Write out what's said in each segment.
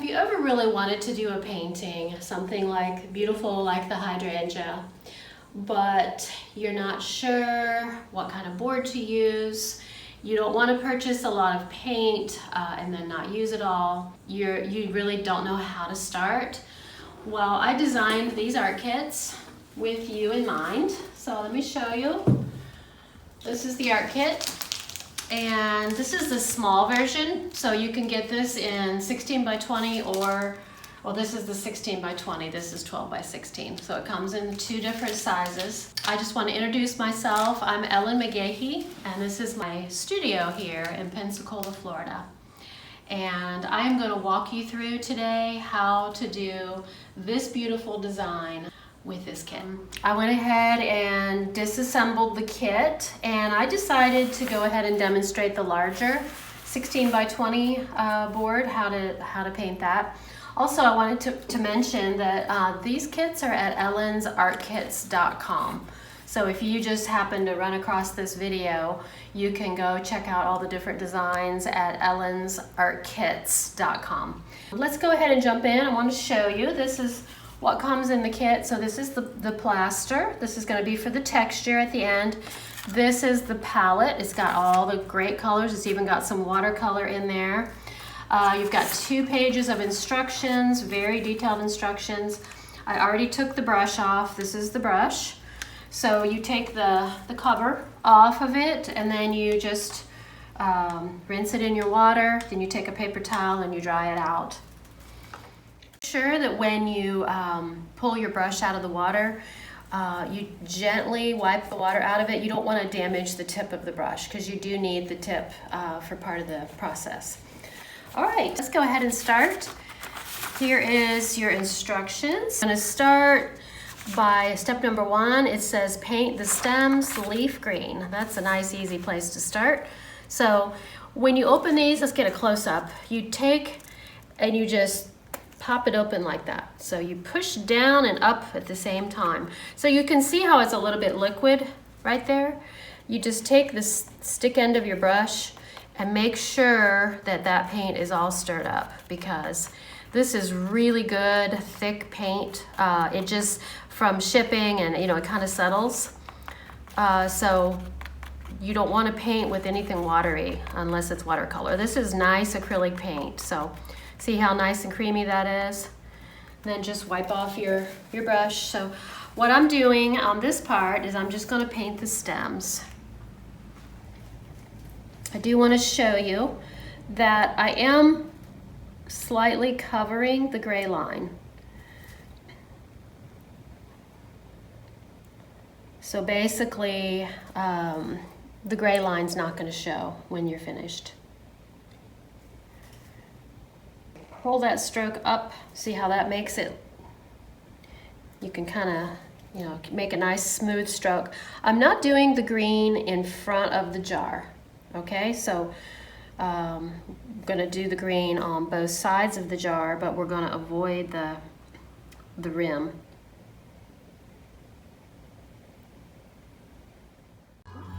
Have you ever really wanted to do a painting, something like beautiful like the hydrangea, but you're not sure what kind of board to use? You don't want to purchase a lot of paint and then not use it all. You really don't know how to start. Well, I designed these art kits with you in mind. So let me show you. This is the art kit. And this is the small version, so you can get this in 16 by 20 or, well, this is the 16 by 20, this is 12 by 16. So it comes in two different sizes. I just want to introduce myself. I'm Ellen McGahey, and this is my studio here in Pensacola, Florida. And I am going to walk you through today how to do this beautiful design with this kit. I went ahead and disassembled the kit, and I decided to go ahead and demonstrate the larger 16 by 20 board, how to paint that. Also, I wanted to mention that these kits are at EllensArtKits.com. So if you just happen to run across this video, you can go check out all the different designs at EllensArtKits.com. Let's go ahead and jump in. I want to show you, this is what comes in the kit. So this is the plaster. This is going to be for the texture at the end. This is the palette. It's got all the great colors. It's even got some watercolor in there. You've got 2 pages of instructions, very detailed instructions. I already took the brush off. This is the brush. So you take the cover off of it, and then you just rinse it in your water. Then you take a paper towel and you dry it out. Sure that when you pull your brush out of the water, you gently wipe the water out of it. You don't want to damage the tip of the brush because you do need the tip for part of the process. All right, let's go ahead and start. Here is your instructions. I'm going to start by step number 1. It says paint the stems leaf green. That's a nice easy place to start. So when you open these, let's get a close-up. You take and you just pop it open like that. So you push down and up at the same time. So you can see how it's a little bit liquid right there. You just take this stick end of your brush and make sure that that paint is all stirred up, because this is really good thick paint. It just, from shipping, and it kind of settles. So you don't want to paint with anything watery unless it's watercolor. This is nice acrylic paint. So see how nice and creamy that is? Then just wipe off your brush. So what I'm doing on this part is I'm just going to paint the stems. I do want to show you that I am slightly covering the gray line. So basically, the gray line's not going to show when you're finished. Pull that stroke up, see how that makes it. You can kind of, make a nice smooth stroke. I'm not doing the green in front of the jar, okay? So I'm gonna do the green on both sides of the jar, but we're gonna avoid the rim.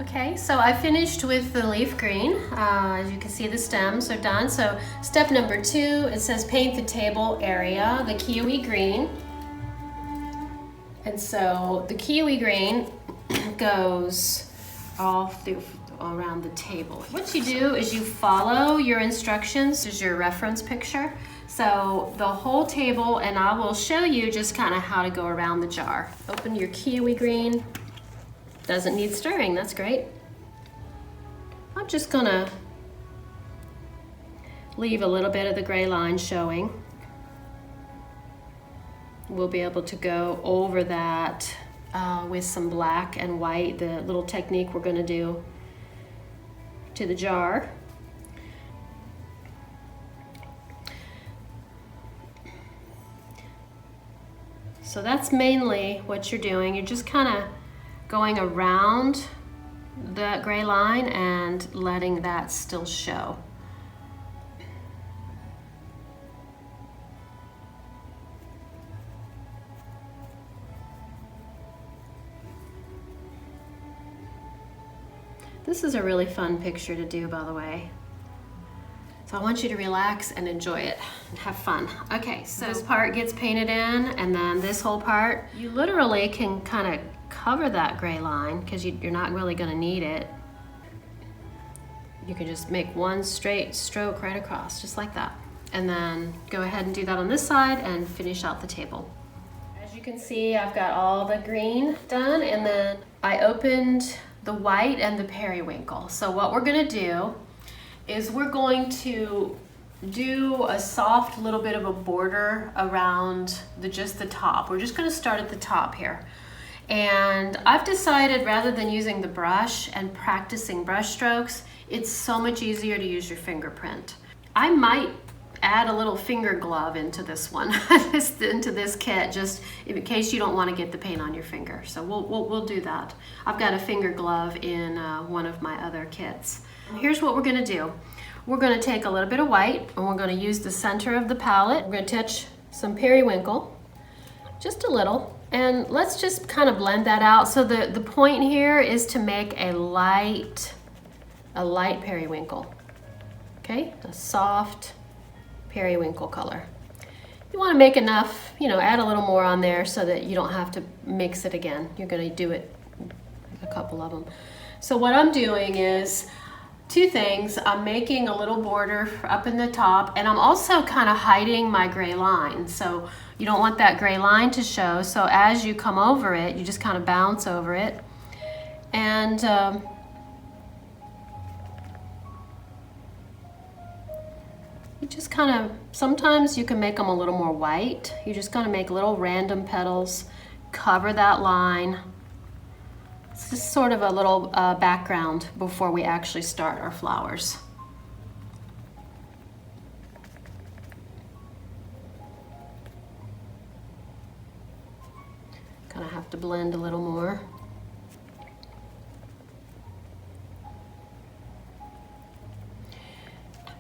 Okay, so I finished with the leaf green. As you can see, the stems are done. So step number 2, it says paint the table area, the kiwi green. And so the kiwi green goes all around the table. What you do is you follow your instructions. This is your reference picture. So the whole table, and I will show you just kind of how to go around the jar. Open your kiwi green. Doesn't need stirring, that's great. I'm just gonna leave a little bit of the gray line showing. We'll be able to go over that with some black and white, the little technique we're gonna do to the jar. So that's mainly what you're doing. You're just kind of going around the gray line and letting that still show. This is a really fun picture to do, by the way. So I want you to relax and enjoy it and have fun. Okay, so this part gets painted in, and then this whole part, you literally can kind of cover that gray line because you're not really going to need it. You can just make one straight stroke right across, just like that. And then go ahead and do that on this side and finish out the table. As you can see, I've got all the green done, and then I opened the white and the periwinkle. So what we're going to do is we're going to do a soft little bit of a border around just the top. We're just going to start at the top here. And I've decided, rather than using the brush and practicing brush strokes, it's so much easier to use your fingerprint. I might add a little finger glove into this one, into this kit, just in case you don't want to get the paint on your finger. So we'll do that. I've got a finger glove in one of my other kits. Here's what we're going to do. We're going to take a little bit of white, and we're going to use the center of the palette. We're going to touch some periwinkle, just a little, and let's just kind of blend that out. So the point here is to make a light periwinkle, okay? A soft periwinkle color. You want to make enough, add a little more on there so that you don't have to mix it again. You're going to do it a couple of them. So what I'm doing is two things. I'm making a little border up in the top, and I'm also kind of hiding my gray line. So you don't want that gray line to show. So as you come over it, you just kind of bounce over it. And you just kind of, sometimes you can make them a little more white. You're just going to make little random petals, cover that line. It's just sort of a little background before we actually start our flowers. Kind of have to blend a little more.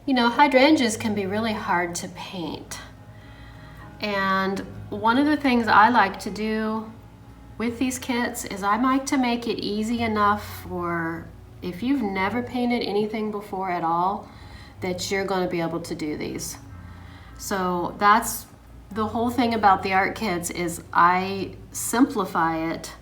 Hydrangeas can be really hard to paint. And one of the things I like to do with these kits is I like to make it easy enough for, if you've never painted anything before at all, that you're going to be able to do these. So that's the whole thing about the art kits, is I simplify it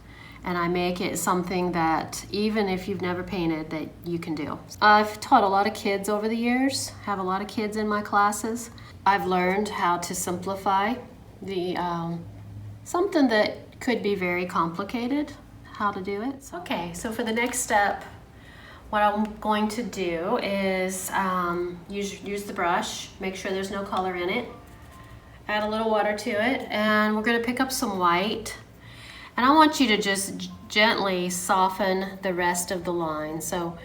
and I make it something that even if you've never painted, that you can do. I've taught a lot of kids over the years, have a lot of kids in my classes. I've learned how to simplify the something that could be very complicated, how to do it. Okay, so for the next step, what I'm going to do is use the brush, make sure there's no color in it, add a little water to it, and we're going to pick up some white. And I want you to just gently soften the rest of the line. So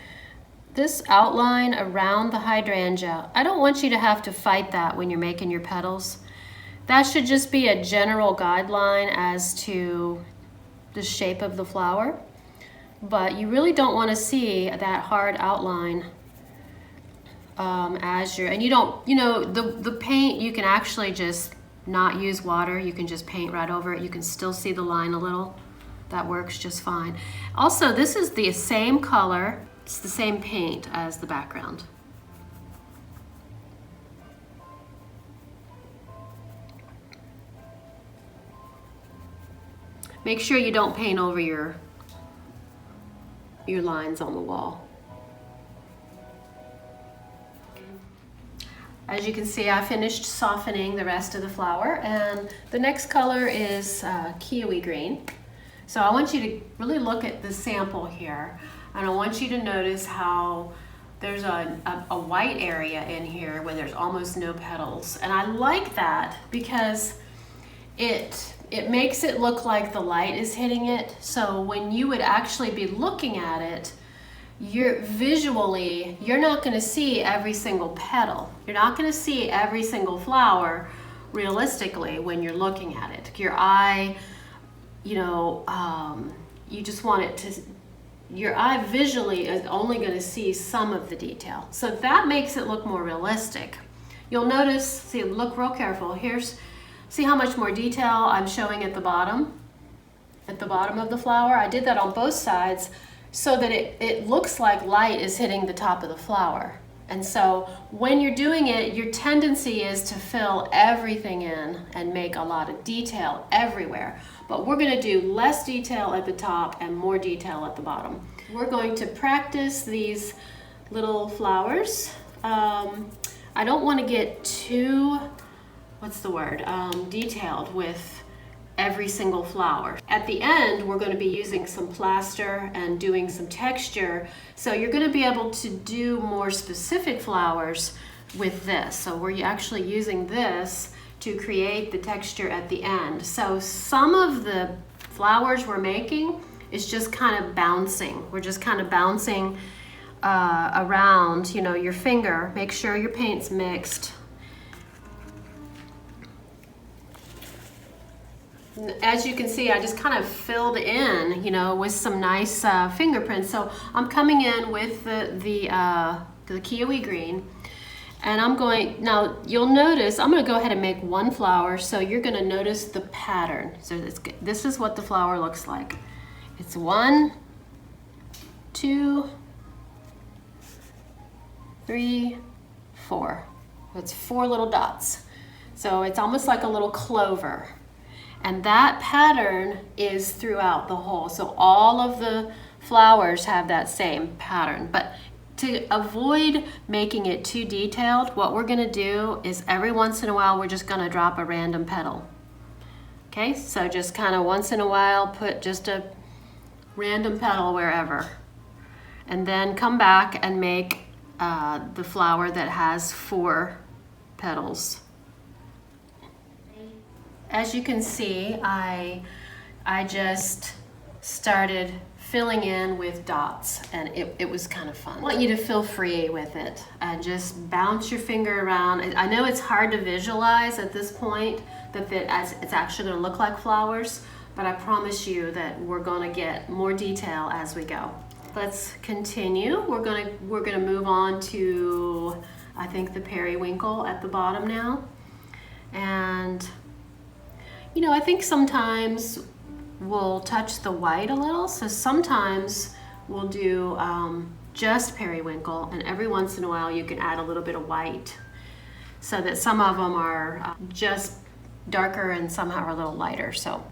this outline around the hydrangea, I don't want you to have to fight that when you're making your petals. That should just be a general guideline as to the shape of the flower. But you really don't want to see that hard outline as you're, and you don't, the paint, you can actually just not use water. You can just paint right over it. You can still see the line a little. That works just fine. Also, this is the same color. It's the same paint as the background. Make sure you don't paint over your lines on the wall. As you can see, I finished softening the rest of the flower, and the next color is kiwi green. So I want you to really look at the sample here, and I want you to notice how there's a white area in here where there's almost no petals. And I like that because it makes it look like the light is hitting it. So when you would actually be looking at it, you're not going to see every single petal. You're not going to see every single flower realistically when you're looking at it. Your eye, you just want it to, your eye visually is only going to see some of the detail. So that makes it look more realistic. You'll notice, see, look real careful. See how much more detail I'm showing at the bottom of the flower. I did that on both sides so that it looks like light is hitting the top of the flower. And so when you're doing it, your tendency is to fill everything in and make a lot of detail everywhere. But we're going to do less detail at the top and more detail at the bottom. We're going to practice these little flowers. I don't want to get too, detailed with every single flower. At the end, we're going to be using some plaster and doing some texture. So you're going to be able to do more specific flowers with this. So we're actually using this to create the texture at the end. So some of the flowers we're making is just kind of bouncing. We're just kind of bouncing around, you know, your finger. Make sure your paint's mixed. As you can see, I just kind of filled in, you know, with some nice fingerprints. So I'm coming in with the kiwi green, and I'm going, now you'll notice, I'm going to go ahead and make one flower, so you're going to notice the pattern. So this is what the flower looks like. It's 1, 2, 3, 4. It's 4 little dots. So it's almost like a little clover. And that pattern is throughout the whole. So all of the flowers have that same pattern. But to avoid making it too detailed, what we're going to do is every once in a while we're just going to drop a random petal. Okay, so just kind of once in a while put just a random petal wherever. And then come back and make the flower that has 4 petals. As you can see, I just started filling in with dots, and it was kind of fun. I want you to feel free with it and just bounce your finger around. I know it's hard to visualize at this point that it's actually going to look like flowers, but I promise you that we're going to get more detail as we go. Let's continue. We're going to move on to, I think, the periwinkle at the bottom now. And you know, I think sometimes we'll touch the white a little. So sometimes we'll do just periwinkle, and every once in a while you can add a little bit of white so that some of them are just darker and some are a little lighter. So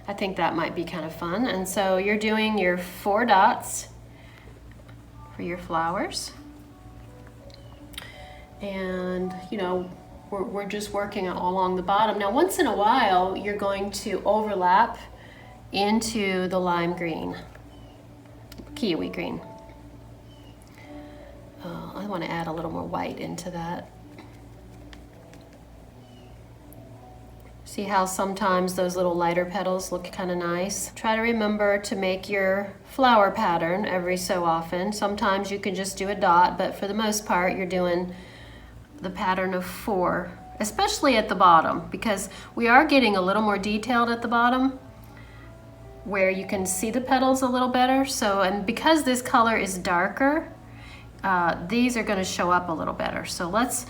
I think that might be kind of fun. And so you're doing your 4 dots for your flowers. And, you know, we're just working along the bottom. Now, once in a while, you're going to overlap into the lime green, kiwi green. I want to add a little more white into that. See how sometimes those little lighter petals look kind of nice? Try to remember to make your flower pattern every so often. Sometimes you can just do a dot, but for the most part, you're doing the pattern of 4, especially at the bottom, because we are getting a little more detailed at the bottom where you can see the petals a little better. So, and because this color is darker, these are going to show up a little better. So let's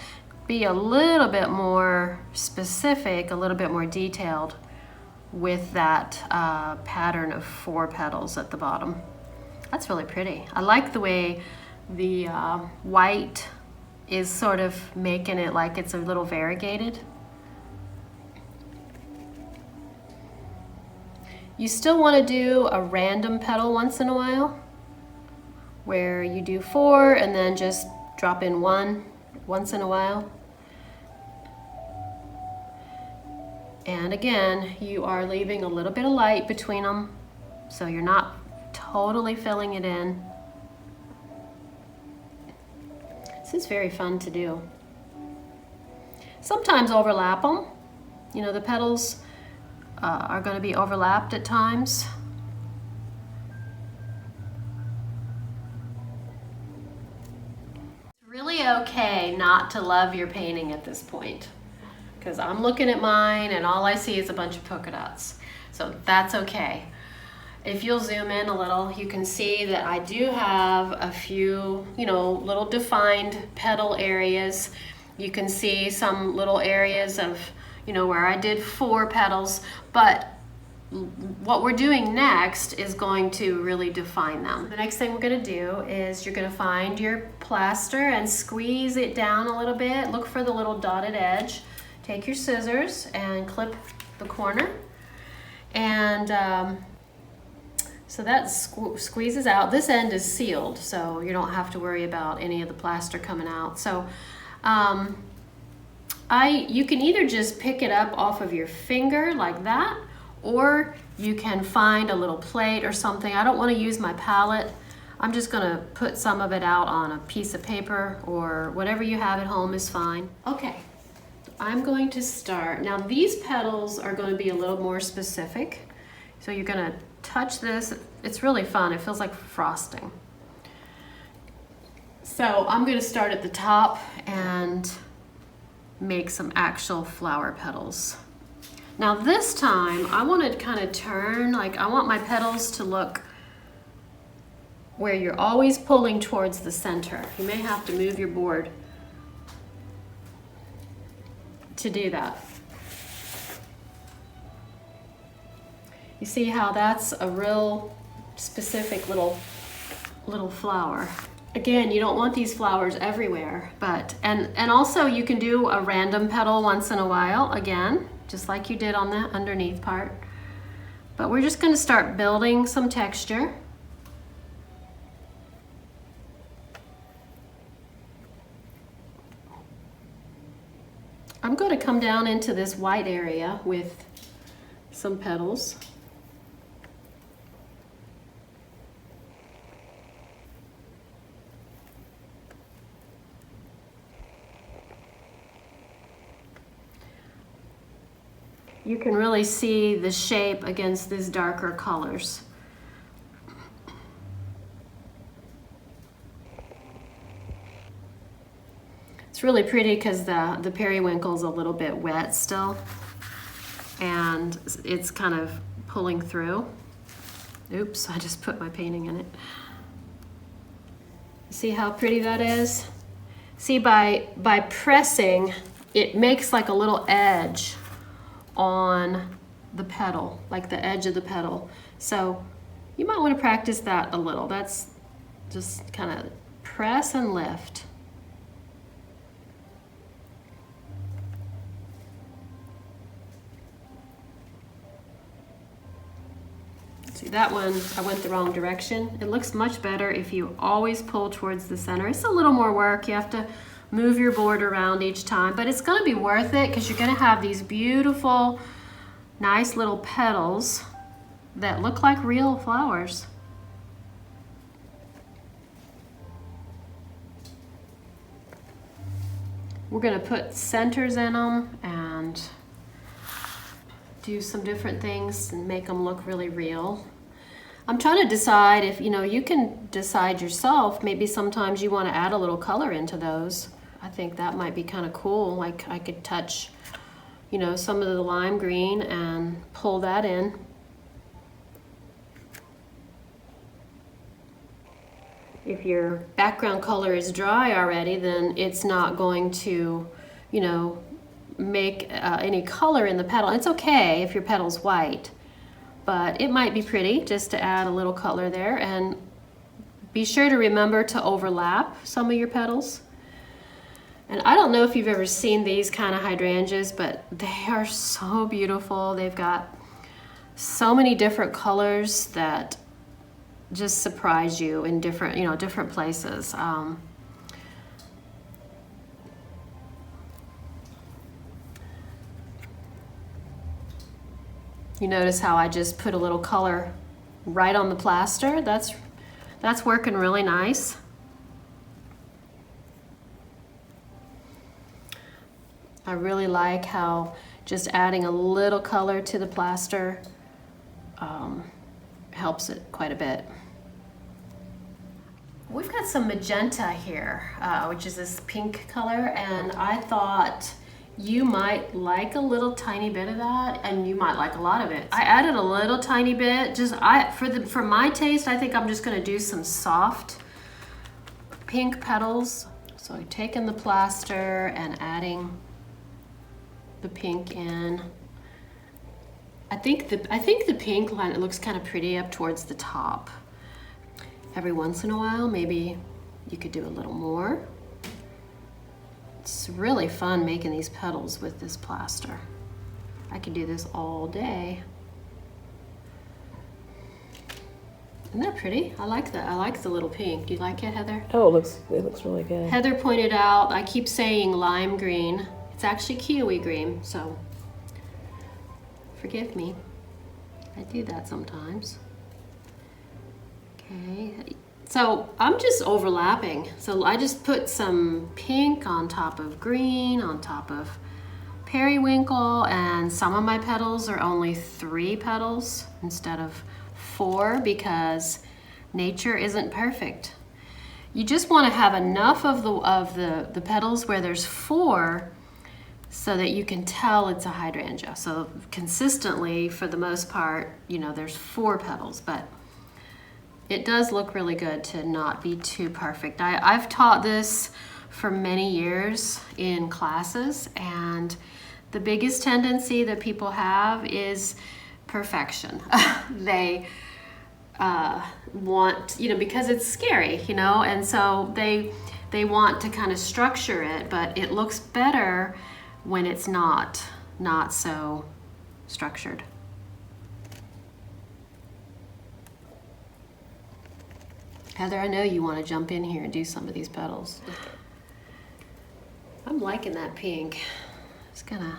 be a little bit more specific, a little bit more detailed with that pattern of 4 petals at the bottom. That's really pretty. I like the way the white is sort of making it like it's a little variegated. You still want to do a random petal once in a while, where you do 4 and then just drop in 1 once in a while. And again, you are leaving a little bit of light between them, so you're not totally filling it in. This is very fun to do. Sometimes overlap them. You know, the petals are going to be overlapped at times. It's really okay not to love your painting at this point, because I'm looking at mine and all I see is a bunch of polka dots. So that's okay. If you'll zoom in a little, you can see that I do have a few, you know, little defined petal areas. You can see some little areas of, you know, where I did 4 petals, but what we're doing next is going to really define them. The next thing we're going to do is you're going to find your plaster and squeeze it down a little bit. Look for the little dotted edge. Take your scissors and clip the corner. And so that squeezes out. This end is sealed, so you don't have to worry about any of the plaster coming out. So you can either just pick it up off of your finger like that, or you can find a little plate or something. I don't want to use my palette. I'm just going to put some of it out on a piece of paper, or whatever you have at home is fine. Okay, I'm going to start. Now these petals are going to be a little more specific. So you're going to touch this. It's really fun. It feels like frosting. So I'm going to start at the top and make some actual flower petals. Now this time I want to kind of turn, like I want my petals to look where you're always pulling towards the center. You may have to move your board to do that. You see how that's a real specific little flower. Again, you don't want these flowers everywhere, but and also you can do a random petal once in a while, again, just like you did on the underneath part. But we're just going to start building some texture. I'm going to come down into this white area with some petals. You can really see the shape against these darker colors. It's really pretty because the periwinkle's a little bit wet still, and it's kind of pulling through. Oops, I just put my painting in it. See how pretty that is? See, by pressing, it makes like a little edge on the petal, like the edge of the petal. So you might want to practice that a little. That's just kind of press and lift. See, that one, I went the wrong direction. It looks much better if you always pull towards the center. It's a little more work. You have to move your board around each time, but it's going to be worth it because you're going to have these beautiful, nice little petals that look like real flowers. We're going to put centers in them and do some different things and make them look really real. I'm trying to decide if, you can decide yourself, maybe sometimes you want to add a little color into those. I think that might be kind of cool. Like I could touch, some of the lime green and pull that in. If your background color is dry already, then it's not going to, make any color in the petal. It's okay if your petal's white, but it might be pretty just to add a little color there. And be sure to remember to overlap some of your petals. And I don't know if you've ever seen these kind of hydrangeas, but they are so beautiful. They've got so many different colors that just surprise you in different, different places. You notice how I just put a little color right on the plaster? That's working really nice. I really like how just adding a little color to the plaster helps it quite a bit. We've got some magenta here, which is this pink color, and I thought you might like a little tiny bit of that, and you might like a lot of it. I added a little tiny bit, for my taste, I think I'm just gonna do some soft pink petals. So I'm taking the plaster and adding the pink in. I think the pink line, it looks kind of pretty up towards the top. Every once in a while, maybe you could do a little more. It's really fun making these petals with this plaster. I could do this all day. Isn't that pretty? I like that. I like the little pink. Do you like it, Heather? Oh, it looks really good. Heather pointed out, I keep saying lime green. It's actually kiwi green, so forgive me. I do that sometimes. Okay, so I'm just overlapping. So I just put some pink on top of green, on top of periwinkle, and some of my petals are only 3 petals instead of 4 because nature isn't perfect. You just want to have enough of the petals where there's 4 so that you can tell it's a hydrangea. So consistently, for the most part, you know, there's 4 petals, but it does look really good to not be too perfect. I've taught this for many years in classes, and the biggest tendency that people have is perfection. They want, you know, because it's scary, you know, and so they want to kind of structure it, but it looks better when it's not so structured. Heather, I know you want to jump in here and do some of these petals. I'm liking that pink. Just gonna.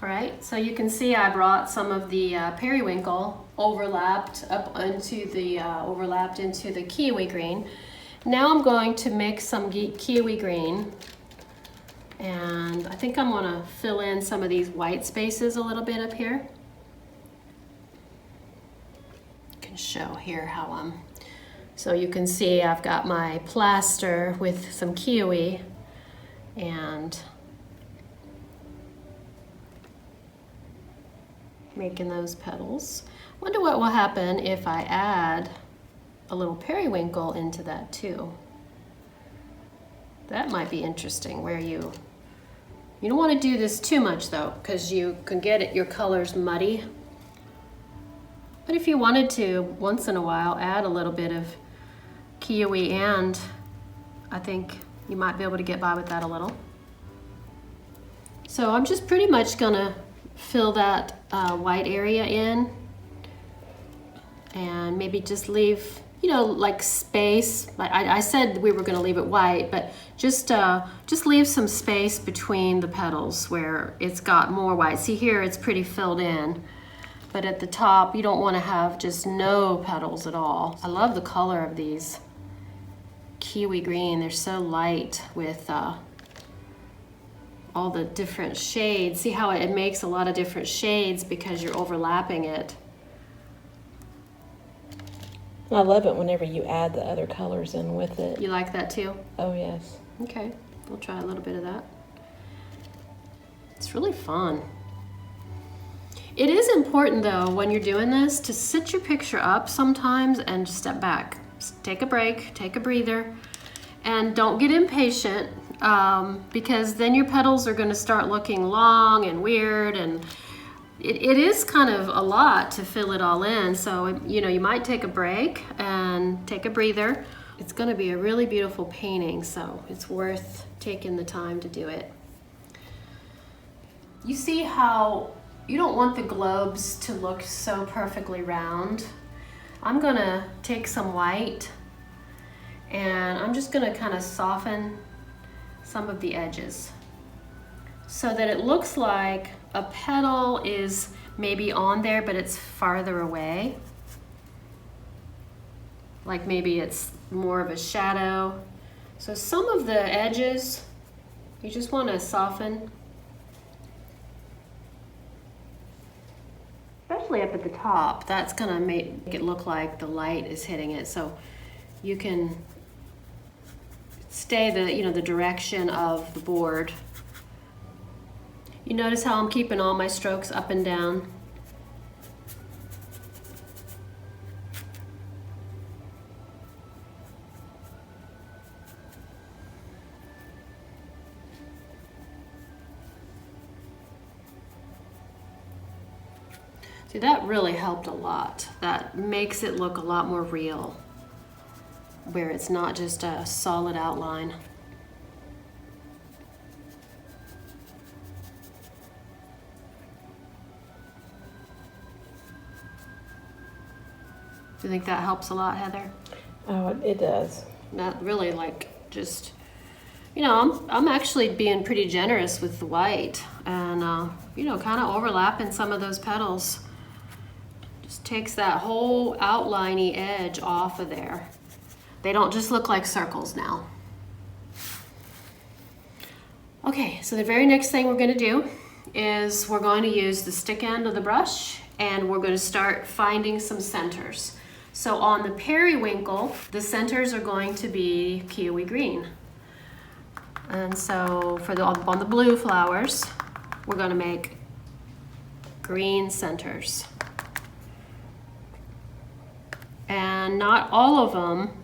All right, so you can see I brought some of the periwinkle overlapped into the kiwi green. Now I'm going to mix some kiwi green, and I think I'm gonna fill in some of these white spaces a little bit up here. Show here how so you can see I've got my plaster with some kiwi and making those petals. Wonder what will happen if I add a little periwinkle into that too. That might be interesting, where you don't want to do this too much though, because you can get your colors muddy. But if you wanted to, once in a while, add a little bit of kiwi, and I think you might be able to get by with that a little. So I'm just pretty much gonna fill that white area in, and maybe just leave, you know, like space. I said we were gonna leave it white, but just leave some space between the petals where it's got more white. See here, it's pretty filled in. But at the top, you don't want to have just no petals at all. I love the color of these kiwi green. They're so light with all the different shades. See how it makes a lot of different shades because you're overlapping it. I love it whenever you add the other colors in with it. You like that too? Oh, yes. Okay, we'll try a little bit of that. It's really fun. It is important though, when you're doing this, to sit your picture up sometimes and step back. Take a break, take a breather, and don't get impatient because then your petals are gonna start looking long and weird, and it is kind of a lot to fill it all in. So, you know, you might take a break and take a breather. It's gonna be a really beautiful painting, so it's worth taking the time to do it. You see how you don't want the globes to look so perfectly round. I'm gonna take some white and I'm just gonna kind of soften some of the edges so that it looks like a petal is maybe on there, but it's farther away. Like maybe it's more of a shadow. So some of the edges, you just wanna soften. Especially up at the top, that's gonna make it look like the light is hitting it. So you can stay the direction of the board. You notice how I'm keeping all my strokes up and down. See, that really helped a lot. That makes it look a lot more real, where it's not just a solid outline. Do you think that helps a lot, Heather? Oh, it does. That really, like, just, you know, I'm actually being pretty generous with the white and, you know, kind of overlapping some of those petals. Just takes that whole outliney edge off of there. They don't just look like circles now. Okay, so the very next thing we're going to do is we're going to use the stick end of the brush and we're going to start finding some centers. So on the periwinkle, the centers are going to be kiwi green. And so for on the blue flowers, we're going to make green centers. And not all of them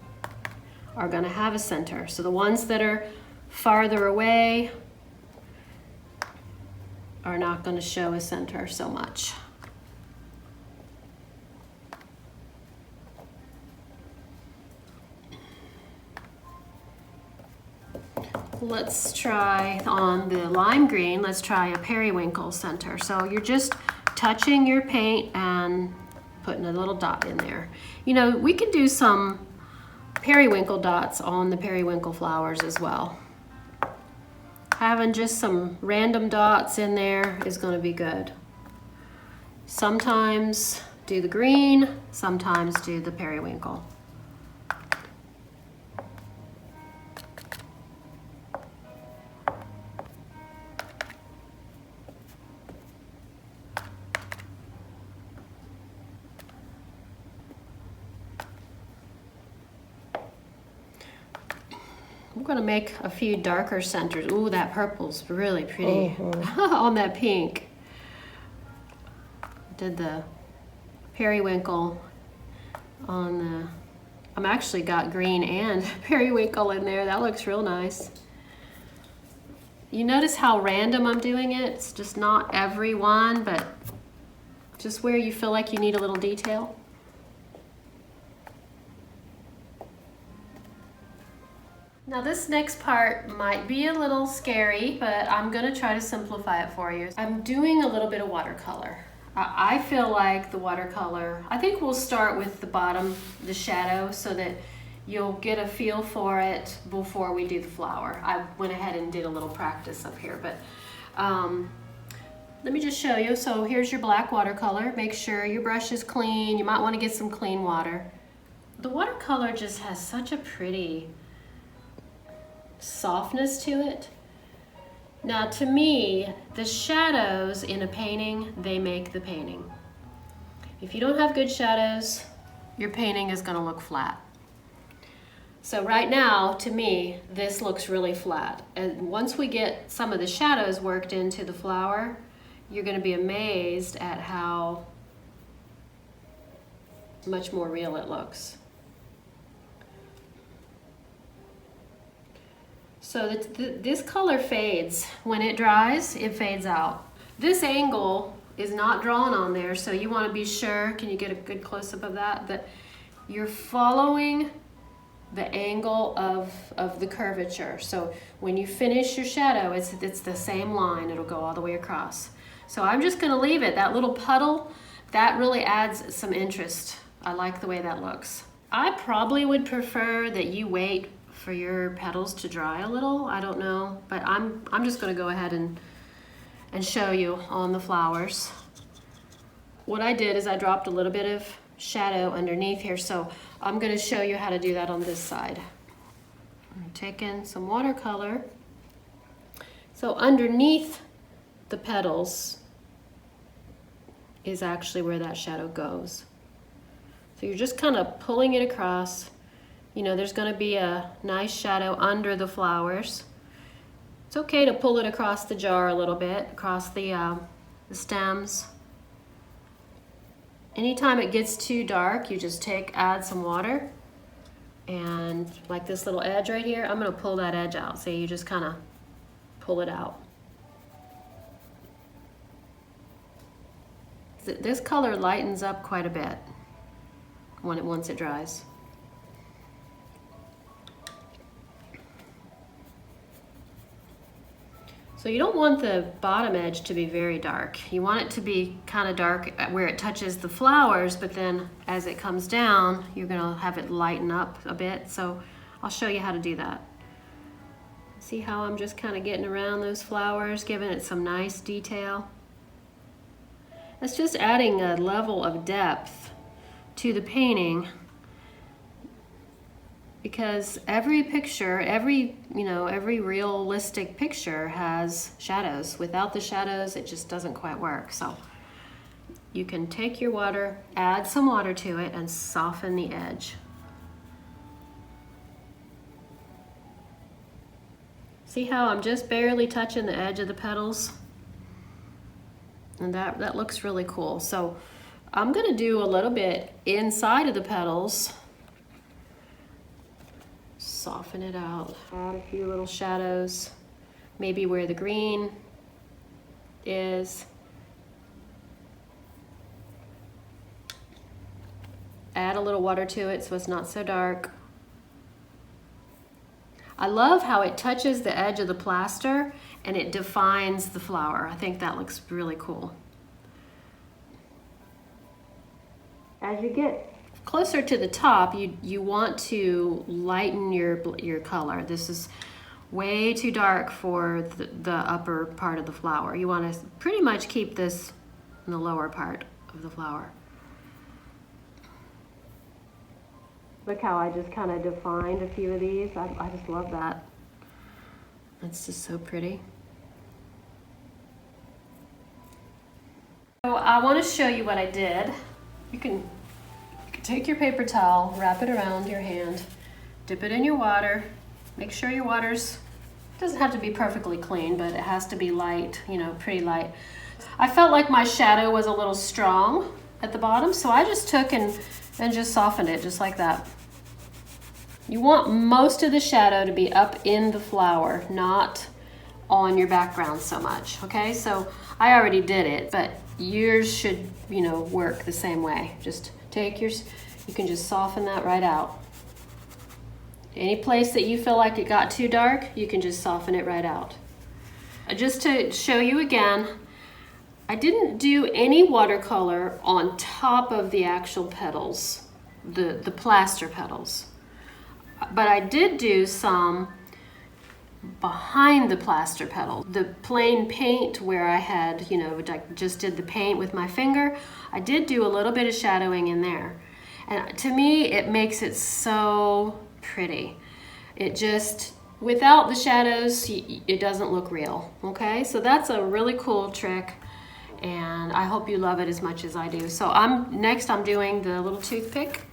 are going to have a center. So the ones that are farther away are not going to show a center so much. Let's try on the lime green, let's try a periwinkle center. So you're just touching your paint and putting a little dot in there. You know, we can do some periwinkle dots on the periwinkle flowers as well. Having just some random dots in there is going to be good. Sometimes do the green, sometimes do the periwinkle. I'm going to make a few darker centers. Ooh, that purple's really pretty on that pink. Did the periwinkle on the, I'm actually got green and periwinkle in there. That looks real nice. You notice how random I'm doing it? It's just not every one, but just where you feel like you need a little detail. Now this next part might be a little scary, but I'm gonna try to simplify it for you. I'm doing a little bit of watercolor. I feel like the watercolor, I think we'll start with the bottom, the shadow, so that you'll get a feel for it before we do the flower. I went ahead and did a little practice up here, but let me just show you. So here's your black watercolor. Make sure your brush is clean. You might want to get some clean water. The watercolor just has such a pretty softness to it. Now to me, the shadows in a painting, they make the painting. If you don't have good shadows, your painting is going to look flat. So right now, to me, this looks really flat. And once we get some of the shadows worked into the flower, you're going to be amazed at how much more real it looks. So this color fades. When it dries, it fades out. This angle is not drawn on there, so you want to be sure, can you get a good close-up of that, that you're following the angle of the curvature. So when you finish your shadow, it's the same line. It'll go all the way across. So I'm just going to leave it. That little puddle, that really adds some interest. I like the way that looks. I probably would prefer that you wait for your petals to dry a little. I don't know, but I'm just going to go ahead and show you on the flowers. What I did is I dropped a little bit of shadow underneath here, so I'm going to show you how to do that on this side. I'm taking some watercolor. So underneath the petals is actually where that shadow goes. So you're just kind of pulling it across. You know, there's going to be a nice shadow under the flowers. It's okay to pull it across the jar a little bit, across the stems. Anytime it gets too dark, you just add some water, and like this little edge right here, I'm going to pull that edge out. See, you just kind of pull it out. this color lightens up quite a bit once it dries. So you don't want the bottom edge to be very dark. You want it to be kind of dark where it touches the flowers, but then as it comes down, you're gonna have it lighten up a bit. So I'll show you how to do that. See how I'm just kind of getting around those flowers, giving it some nice detail. It's just adding a level of depth to the painting, because every picture, every realistic picture has shadows. Without the shadows, it just doesn't quite work. So you can take your water, add some water to it, and soften the edge. See how I'm just barely touching the edge of the petals? And that looks really cool. So I'm gonna do a little bit inside of the petals. Soften it out, add a few little shadows, maybe where the green is. Add a little water to it so it's not so dark. I love how it touches the edge of the plaster and it defines the flower. I think that looks really cool. As you get closer to the top, you want to lighten your color. This is way too dark for the upper part of the flower. You want to pretty much keep this in the lower part of the flower. Look how I just kind of defined a few of these. I just love that. It's just so pretty. So I want to show you what I did. You can take your paper towel, wrap it around your hand, dip it in your water. Make sure your water's, doesn't have to be perfectly clean, but it has to be light, pretty light. I felt like my shadow was a little strong at the bottom, so I just took and just softened it just like that. You want most of the shadow to be up in the flower, not on your background so much, okay? So I already did it, but yours should, work the same way. Just take yours, you can just soften that right out. Any place that you feel like it got too dark, you can just soften it right out. Just to show you again, I didn't do any watercolor on top of the actual petals, the plaster petals. But I did do some behind the plaster petal. The plain paint where I had, I just did the paint with my finger, I did do a little bit of shadowing in there. And to me, it makes it so pretty. It just, without the shadows, it doesn't look real, okay? So that's a really cool trick, and I hope you love it as much as I do. So next I'm doing the little toothpick,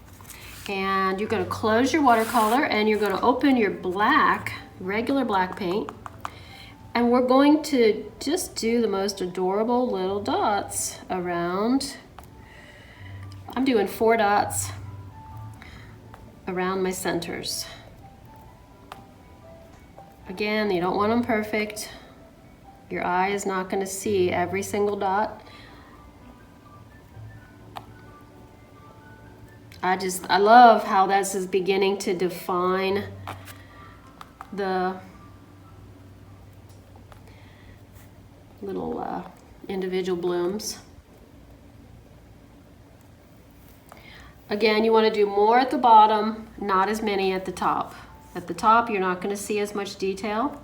and you're gonna close your watercolor, and you're gonna open your regular black paint, and we're going to just do the most adorable little dots around. I'm doing 4 dots around my centers. Again, you don't want them perfect. Your eye is not going to see every single dot. I love how this is beginning to define the little individual blooms. Again, you want to do more at the bottom, not as many at the top. At the top, you're not going to see as much detail.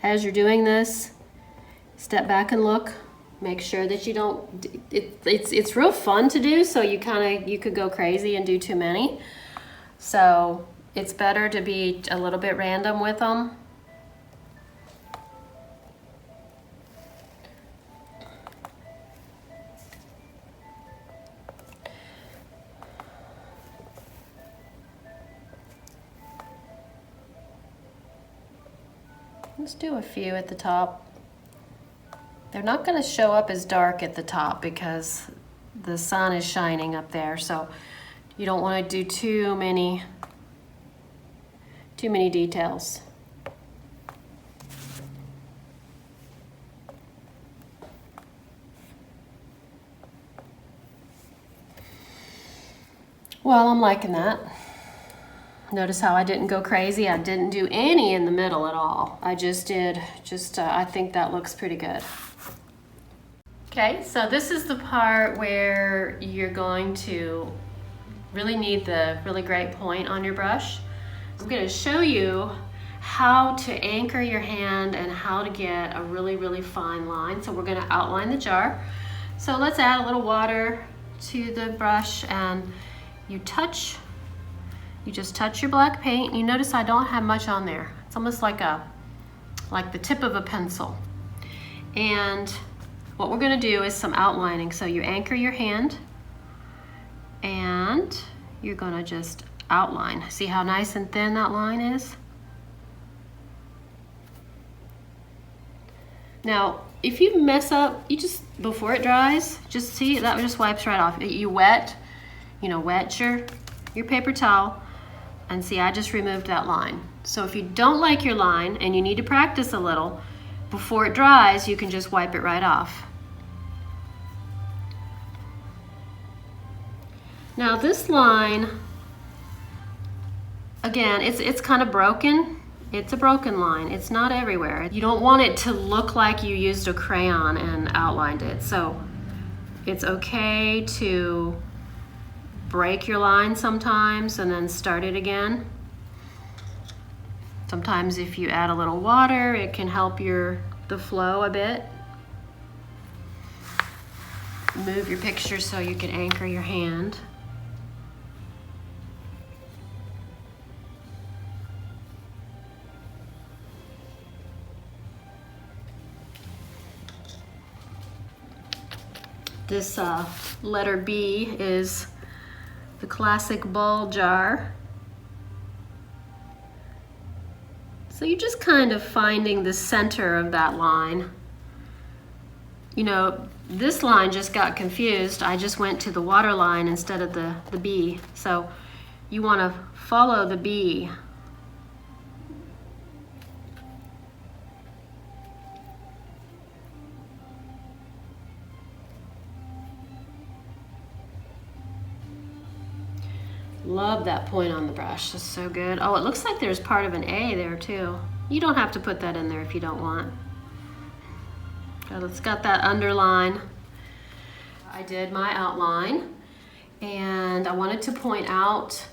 As you're doing this, step back and look. Make sure that you don't, it's real fun to do, so you could go crazy and do too many. So it's better to be a little bit random with them. Let's do a few at the top. They're not going to show up as dark at the top because the sun is shining up there, so you don't want to do too many details. Well, I'm liking that. Notice how I didn't go crazy. I didn't do any in the middle at all. I just did, I think that looks pretty good. Okay, so this is the part where you're going to really need the really great point on your brush. I'm going to show you how to anchor your hand and how to get a really, really fine line. So we're going to outline the jar. So let's add a little water to the brush, and you just touch your black paint. You notice I don't have much on there. It's almost like the tip of a pencil. And what we're going to do is some outlining. So you anchor your hand and you're going to just outline. See how nice and thin that line is? Now, if you mess up, you just, before it dries, just see, that just wipes right off. You wet your paper towel, and see, I just removed that line. So if you don't like your line and you need to practice a little, before it dries, you can just wipe it right off. Now this line, again, it's kind of broken. It's a broken line. It's not everywhere. You don't want it to look like you used a crayon and outlined it. So it's okay to break your line sometimes and then start it again. Sometimes if you add a little water, it can help the flow a bit. Move your picture so you can anchor your hand. This letter B is the classic ball jar. So you're just kind of finding the center of that line. You know, this line just got confused. I just went to the water line instead of the B. So you want to follow the B. Love that point on the brush, it's so good. Oh, it looks like there's part of an A there too. You don't have to put that in there if you don't want. So it's got that underline. I did my outline, and I wanted to point out,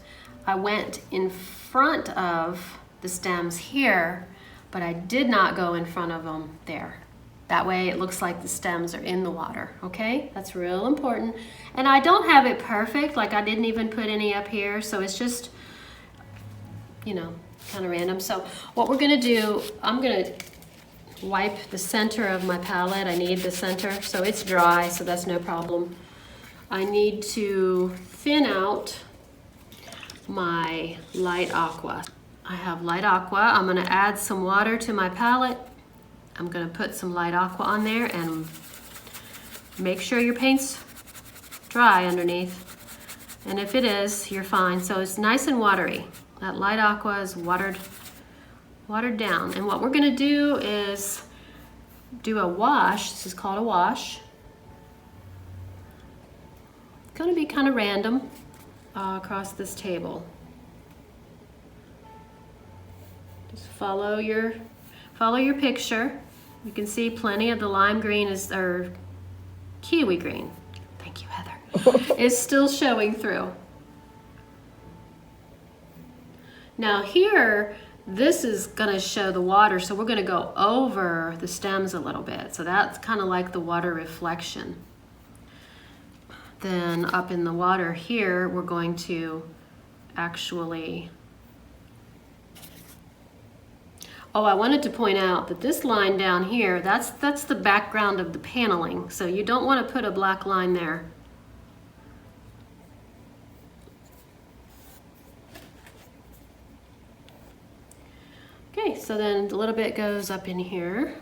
I went in front of the stems here, but I did not go in front of them there. That way it looks like the stems are in the water, okay? That's real important. And I don't have it perfect, like I didn't even put any up here, so it's just, you know, kind of random. So what we're gonna do, I'm gonna wipe the center of my palette. I need the center, so it's dry, so that's no problem. I need to thin out my light aqua. I have light aqua. I'm gonna add some water to my palette. I'm gonna put some light aqua on there and make sure your paint's dry underneath. And if it is, you're fine. So it's nice and watery. That light aqua is watered down. And what we're gonna do is do a wash. This is called a wash. It's gonna be kind of random across this table. Just follow your picture. You can see plenty of the lime green or kiwi green. Thank you, Heather. Is still showing through. Now here, this is gonna show the water, so we're gonna go over the stems a little bit. So that's kind of like the water reflection. Then up in the water here, we're going to actually, oh, I wanted to point out that this line down here, that's the background of the paneling. So you don't want to put a black line there. Okay, so then a little bit goes up in here.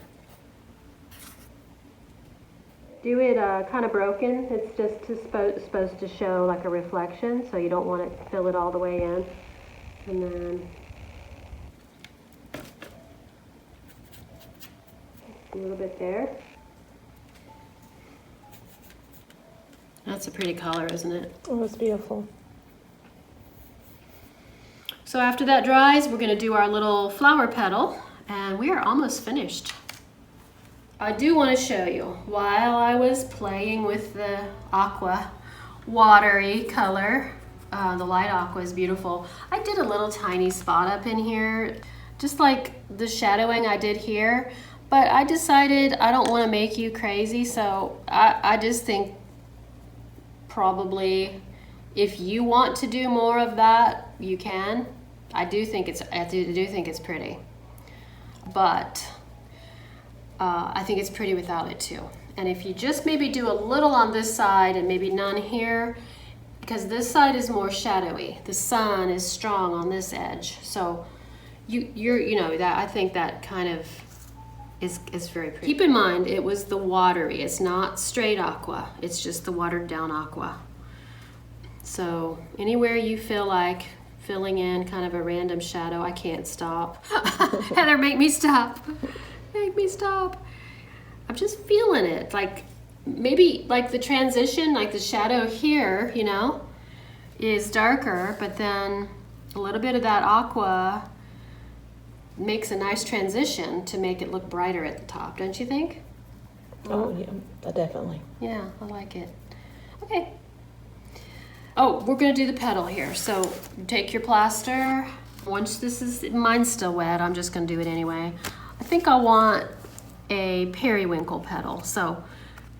Do it kind of broken. It's just supposed to show like a reflection, so you don't want to fill it all the way in. And then a little bit there. That's a pretty color, isn't it? Oh, it's beautiful. So after that dries, we're gonna do our little flower petal, and we are almost finished. I do want to show you, while I was playing with the aqua watery color, the light aqua is beautiful. I did a little tiny spot up in here, just like the shadowing I did here, but I decided I don't want to make you crazy, so I just think probably if you want to do more of that, you can. I do think it's pretty, but I think it's pretty without it too. And if you just maybe do a little on this side and maybe none here, because this side is more shadowy. The sun is strong on this edge, so you know that I think that kind of is very pretty. Keep in mind it was the watery. It's not straight aqua. It's just the watered down aqua. So anywhere you feel like filling in kind of a random shadow, I can't stop. Heather, make me stop. Make me stop. I'm just feeling it. Like maybe like the transition, like the shadow here, you know, is darker, but then a little bit of that aqua makes a nice transition to make it look brighter at the top, don't you think? Oh yeah, definitely. Yeah, I like it. Okay. Oh, we're gonna do the petal here. So take your plaster. Once mine's still wet, I'm just gonna do it anyway. I think I want a periwinkle petal. So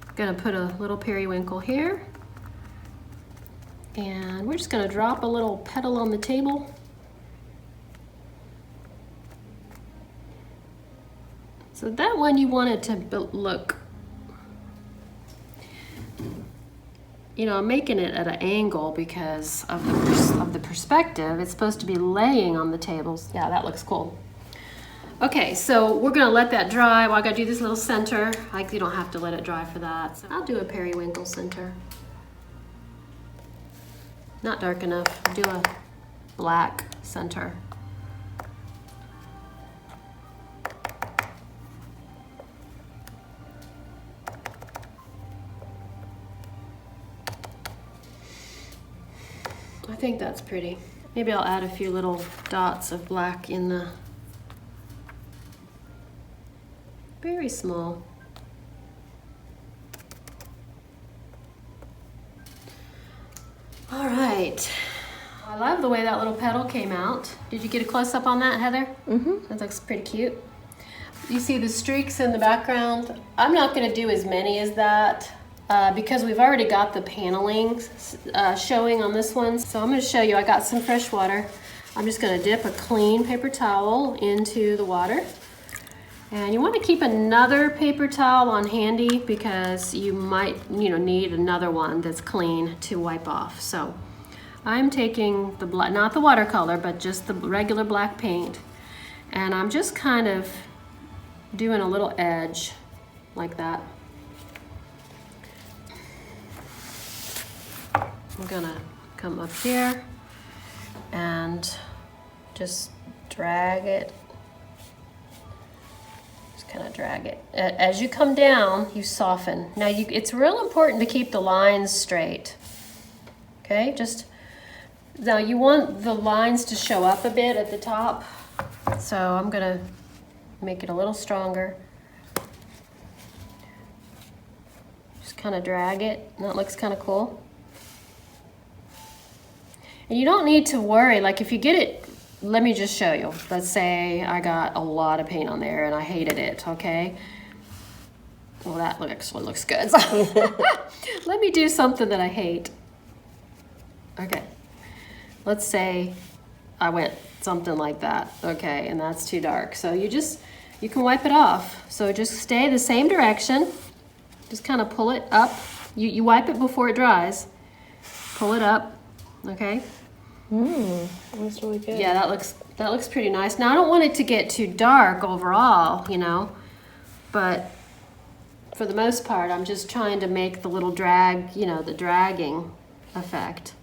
I'm gonna put a little periwinkle here. And we're just gonna drop a little petal on the table. So that one you want it to look, you know, I'm making it at an angle because of the perspective. It's supposed to be laying on the tables. Yeah, that looks cool. Okay, so we're gonna let that dry. Well, I gotta do this little center. Like, you don't have to let it dry for that. So I'll do a periwinkle center. Not dark enough. Do a black center. I think that's pretty. Maybe I'll add a few little dots of black in the, very small. All right. I love the way that little petal came out. Did you get a close-up on that, Heather? Mm-hmm. That looks pretty cute. You see the streaks in the background? I'm not gonna do as many as that because we've already got the paneling showing on this one. So I'm gonna show you, I got some fresh water. I'm just gonna dip a clean paper towel into the water. And you wanna keep another paper towel on handy because you might need another one that's clean to wipe off. So I'm taking the black, not the watercolor, but just the regular black paint. And I'm just kind of doing a little edge like that. I'm gonna come up here and just drag it. Just kind of drag it. As you come down, you soften. Now it's real important to keep the lines straight. Okay, now you want the lines to show up a bit at the top. So I'm gonna make it a little stronger. Just kind of drag it. That looks kind of cool. And you don't need to worry, like if you get it, let me just show you. Let's say I got a lot of paint on there and I hated it, okay? Well, that actually looks good. Let me do something that I hate. Okay, let's say I went something like that, okay, and that's too dark. So you can wipe it off. So just stay the same direction. Just kind of pull it up. You wipe it before it dries. Pull it up, okay? That's really good. Yeah, that looks pretty nice. Now I don't want it to get too dark overall, but for the most part, I'm just trying to make the little drag, the dragging effect.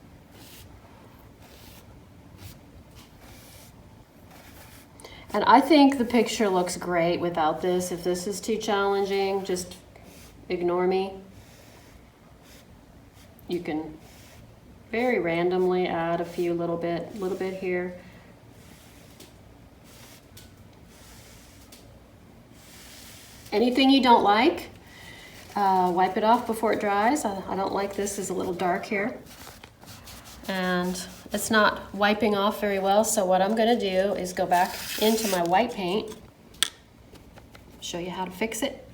And I think the picture looks great without this. If this is too challenging, just ignore me. You can very randomly add a few little bit here, Anything you don't like, wipe it off before it dries. I don't like this, it's a little dark here. And it's not wiping off very well, so what I'm gonna do is go back into my white paint, show you how to fix it.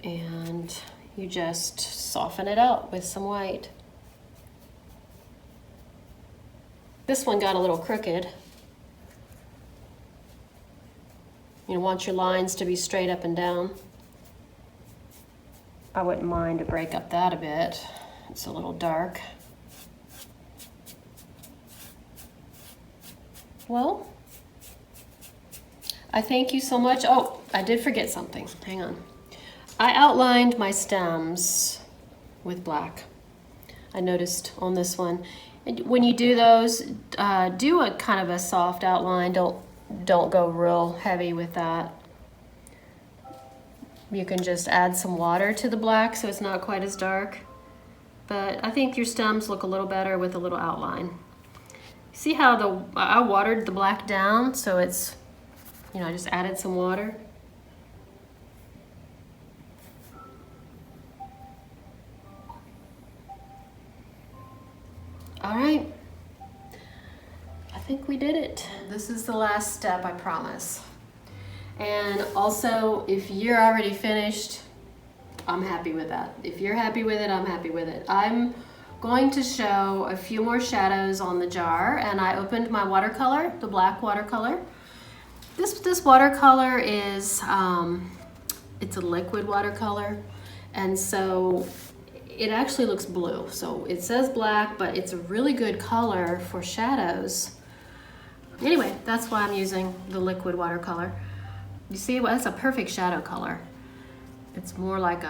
And you just soften it out with some white. This one got a little crooked. You want your lines to be straight up and down. I wouldn't mind to break up that a bit. It's a little dark. Well, I thank you so much. Oh, I did forget something. Hang on. I outlined my stems with black. I noticed on this one. When you do those, do a kind of a soft outline. Don't go real heavy with that. You can just add some water to the black so it's not quite as dark. But I think your stems look a little better with a little outline. See how I watered the black down, so it's, you know, I just added some water. All right, I think we did it. This is the last step, I promise. And also, if you're already finished, I'm happy with that. If you're happy with it, I'm happy with it. I'm going to show a few more shadows on the jar, and I opened my watercolor, the black watercolor. This watercolor is, it's a liquid watercolor, and so it actually looks blue. So it says black, but it's a really good color for shadows. Anyway, that's why I'm using the liquid watercolor. You see, well, that's a perfect shadow color. It's more like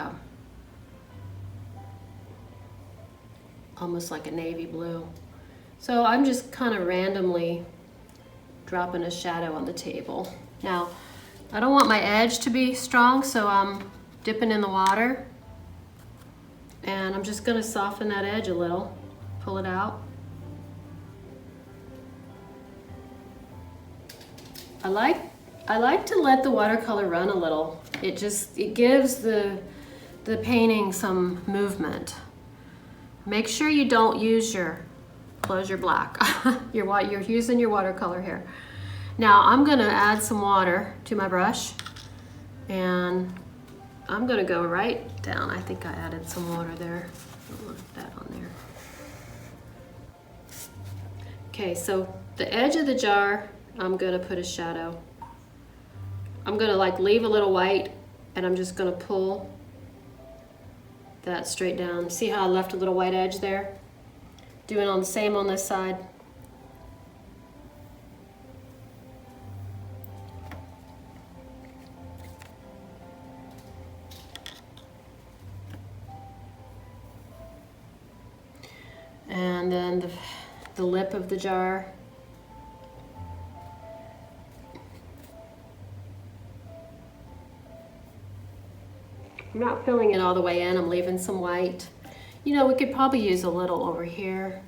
almost like a navy blue. So I'm just kind of randomly dropping a shadow on the table. Now, I don't want my edge to be strong, so I'm dipping in the water. And I'm just gonna soften that edge a little, pull it out. I like to let the watercolor run a little. It gives the painting some movement. Make sure you don't use close your black. You're using your watercolor here. Now I'm gonna add some water to my brush, and I'm gonna go right down. I think I added some water there. I'll put that on there. Okay, so the edge of the jar, I'm gonna put a shadow. I'm gonna leave a little white, and I'm just gonna pull that straight down. See how I left a little white edge there? Doing the same on this side. And then the lip of the jar. I'm not filling it all the way in, I'm leaving some white. You know, we could probably use a little over here.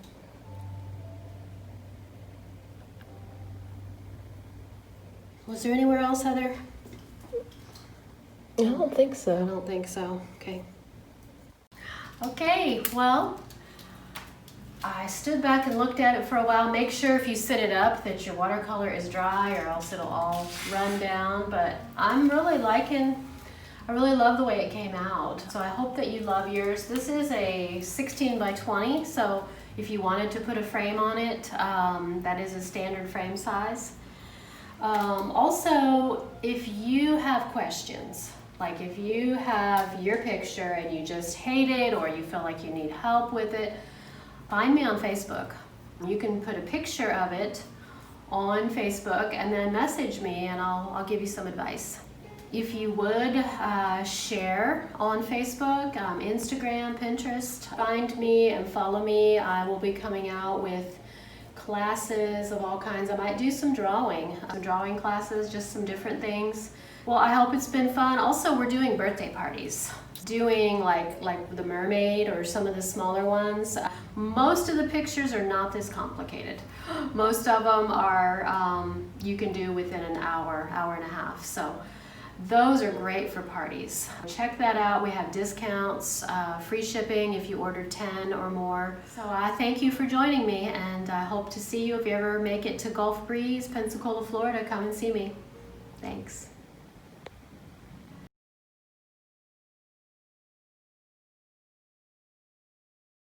Was there anywhere else, Heather? I don't think so. I don't think so, okay. Okay, well, I stood back and looked at it for a while. Make sure if you sit it up that your watercolor is dry, or else it'll all run down. But I'm really I really love the way it came out. So I hope that you love yours. This is a 16 by 20, so if you wanted to put a frame on it, that is a standard frame size. Also, if you have questions, like if you have your picture and you just hate it, or you feel like you need help with it, find me on Facebook. You can put a picture of it on Facebook and then message me, and I'll give you some advice. If you would share on Facebook, Instagram, Pinterest, find me and follow me. I will be coming out with classes of all kinds. I might do some drawing classes, just some different things. Well, I hope it's been fun. Also, we're doing birthday parties. Doing like the mermaid or some of the smaller ones. Most of the pictures are not this complicated. Most of them are you can do within an hour and a half. So Those are great for parties. Check that out. We have discounts, free shipping if you order 10 or more. So I thank you for joining me, and I hope to see you if you ever make it to Gulf Breeze, Pensacola, Florida. Come and see me. Thanks.